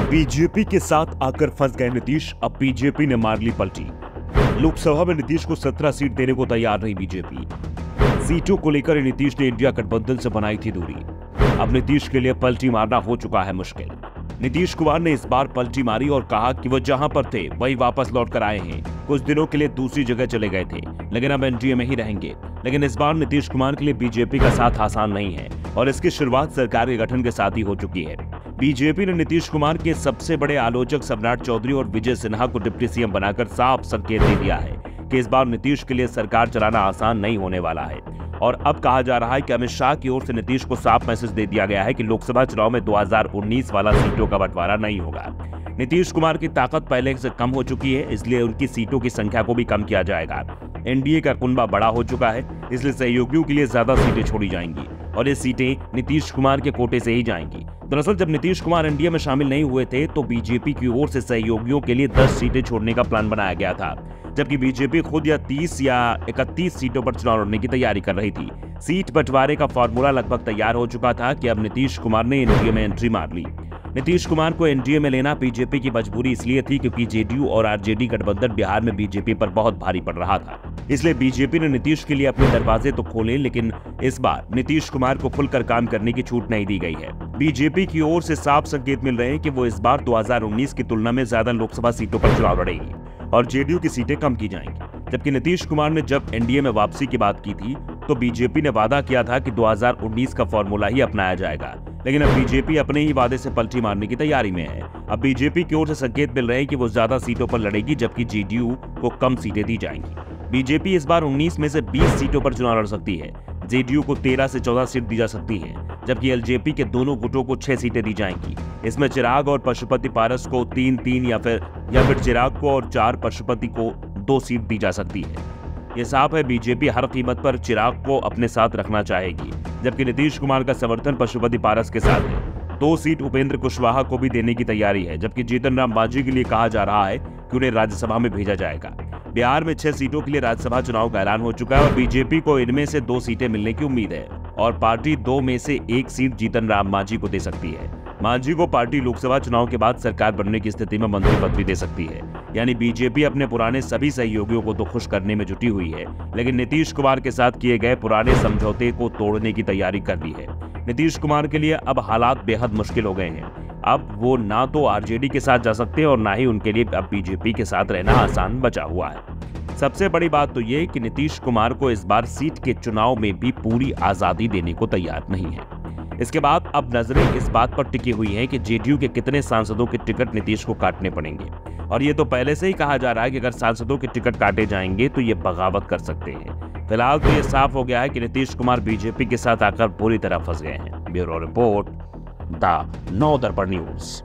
BJP के साथ आकर फंस गए नीतीश। अब बीजेपी ने मार ली पलटी। लोकसभा में नीतीश को 17 सीट देने को तैयार नहीं बीजेपी। सीटों को लेकर नीतीश ने इंडिया गठबंधन से बनाई थी दूरी। अब नीतीश के लिए पलटी मारना हो चुका है मुश्किल। नीतीश कुमार ने इस बार पलटी मारी और कहा कि वो जहां पर थे वही वापस लौट कर आए हैं। कुछ दिनों के लिए दूसरी जगह चले गए थे, लेकिन अब एनडीए में ही रहेंगे। लेकिन इस बार नीतीश कुमार के लिए बीजेपी का साथ आसान नहीं है और इसकी शुरुआत सरकार के गठन के साथ ही हो चुकी है। बीजेपी ने नीतीश कुमार के सबसे बड़े आलोचक सम्राट चौधरी और विजय सिन्हा को डिप्टी सीएम बनाकर साफ संकेत दे दिया है कि इस बार नीतीश के लिए सरकार चलाना आसान नहीं होने वाला है। और अब कहा जा रहा है कि अमित शाह की ओर से नीतीश को साफ मैसेज दे दिया गया है कि लोकसभा चुनाव में 2019 वाला सीटों का बंटवारा नहीं होगा। नीतीश कुमार की ताकत पहले से कम हो चुकी है, इसलिए उनकी सीटों की संख्या को भी कम किया जाएगा। एनडीए का कुनबा बड़ा हो चुका है, इसलिए सहयोगियों के लिए ज्यादा सीटें छोड़ी जाएंगी और ये सीटें नीतीश कुमार के कोटे से ही जाएंगी। दरअसल जब नीतीश कुमार एनडीए में शामिल नहीं हुए थे तो बीजेपी की ओर से सहयोगियों के लिए 10 सीटें छोड़ने का प्लान बनाया गया था, जबकि बीजेपी खुद या 30 या 31 सीटों पर चुनाव लड़ने की तैयारी कर रही थी। सीट बंटवारे का फॉर्मूला लगभग तैयार हो चुका था कि अब नीतीश कुमार ने एनडीए में एंट्री मार ली। नीतीश कुमार को एनडीए में लेना बीजेपी की मजबूरी इसलिए थी क्योंकि जेडीयू और आरजेडी गठबंधन बिहार में बीजेपी पर बहुत भारी पड़ रहा था। इसलिए बीजेपी ने नीतीश के लिए अपने दरवाजे तो खोले, लेकिन इस बार नीतीश कुमार को खुलकर काम करने की छूट नहीं दी गई है। बीजेपी की ओर से साफ संकेत मिल रहे हैं कि वो इस बार 2019 की तुलना में ज्यादा लोकसभा सीटों पर चुनाव लड़ेगी और जेडीयू की सीटें कम की जाएंगी। जबकि नीतीश कुमार ने जब एनडीए में वापसी की बात की थी तो बीजेपी ने वादा किया था कि 2019 का फॉर्मूला ही अपनाया जाएगा, लेकिन अब बीजेपी अपने ही वादे से पलटी मारने की तैयारी में है। अब बीजेपी की ओर से संकेत मिल रहे हैं कि वो ज्यादा सीटों पर लड़ेगी, जबकि जेडीयू को कम सीटें दी जाएंगी। बीजेपी इस बार 19 में से 20 सीटों पर चुनाव लड़ सकती है। जेडीयू को 13 से 14 सीट दी जा सकती है, जबकि एलजेपी के दोनों गुटों को 6 सीटें दी जाएंगी। इसमें चिराग और पशुपति पारस को 3-3 या फिर चिराग को और 4 पशुपति को 2 सीट दी जा सकती है। ये साफ है बीजेपी हर कीमत पर चिराग को अपने साथ रखना चाहेगी, जबकि नीतीश कुमार का समर्थन पशुपति पारस के साथ है। 2 सीट उपेंद्र कुशवाहा को भी देने की तैयारी है, जबकि जीतन राम मांझी के लिए कहा जा रहा है कि उन्हें राज्यसभा में भेजा जाएगा। बिहार में 6 सीटों के लिए राज्यसभा चुनाव का ऐलान हो चुका है और बीजेपी को इनमें से 2 सीटें मिलने की उम्मीद है और पार्टी 2 में से 1 सीट जीतन राम मांझी को दे सकती है। मांझी को पार्टी लोकसभा चुनाव के बाद सरकार बनने की स्थिति में मंत्री पद भी दे सकती है। यानी बीजेपी अपने पुराने सभी सहयोगियों को तो खुश करने में जुटी हुई है, लेकिन नीतीश कुमार के साथ किए गए पुराने समझौते को तोड़ने की तैयारी कर ली है। नीतीश कुमार के लिए अब हालात बेहद मुश्किल हो गए हैं। अब वो ना तो आरजेडी के साथ जा सकते हैं और ना ही उनके लिए अब बीजेपी के साथ रहना आसान बचा हुआ है। सबसे बड़ी बात तो ये कि नीतीश कुमार को इस बार सीट के चुनाव में भी पूरी आजादी देने को तैयार नहीं है। इसके बाद अब नजरें इस बात पर टिकी हुई हैं कि जेडीयू के कितने सांसदों के टिकट नीतीश को काटने पड़ेंगे और ये तो पहले से ही कहा जा रहा है कि अगर सांसदों के टिकट काटे जाएंगे तो ये बगावत कर सकते हैं। फिलहाल तो ये साफ हो गया है कि नीतीश कुमार बीजेपी के साथ आकर पूरी तरह फंस गए हैं। Bureau report, the Navdarpan news.